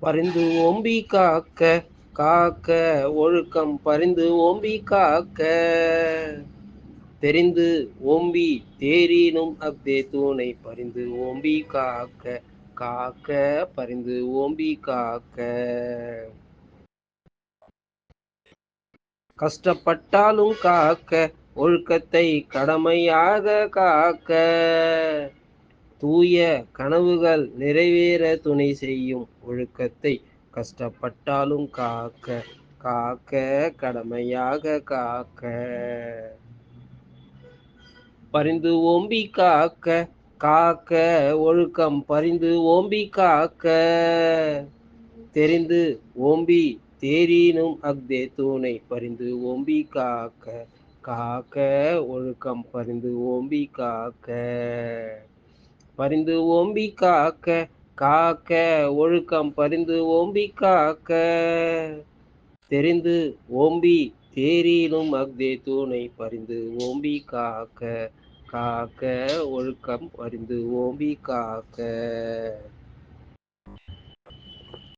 பரிந்து ஓம்பி காக்க காக்க ஒழுக்கம் பரிந்து ஓம்பி காக்க தெரிந்து ஓம்பி தேரினும் அஃதே தூணை பரிந்து ஓம்பி காக்க காக்க பரிந்து ஓம்பி காக்க. கஷ்டப்பட்டாலும் காக்க ஒழுக்கத்தை கடமையாக காக்க தூய கனவுகள் நிறைவேற துணை செய்யும் ஒழுக்கத்தை கஷ்டப்பட்டாலும் காக்க காக்க கடமையாக காக்க. பரிந்து ஓம்பி காக்க காக்க ஒழுக்கம் பரிந்து ஓம்பி காக்க தெரிந்து ஓம்பி தேரினும் அஃதே தூணை பரிந்து ஓம்பி காக்க காக்க ஒழுக்கம் பரிந்து ஓம்பி காக்க. பரிந்து ஓம்பி காக்க காக்க ஒழுக்கம் பரிந்து ஓம்பி காக்க தெரிந்து ஓம்பி தேரினும் அஃதே தூணை பரிந்து ஓம்பி காக்க காக்க ஒழுக்கம் பரிந்து ஓம்பி காக்க.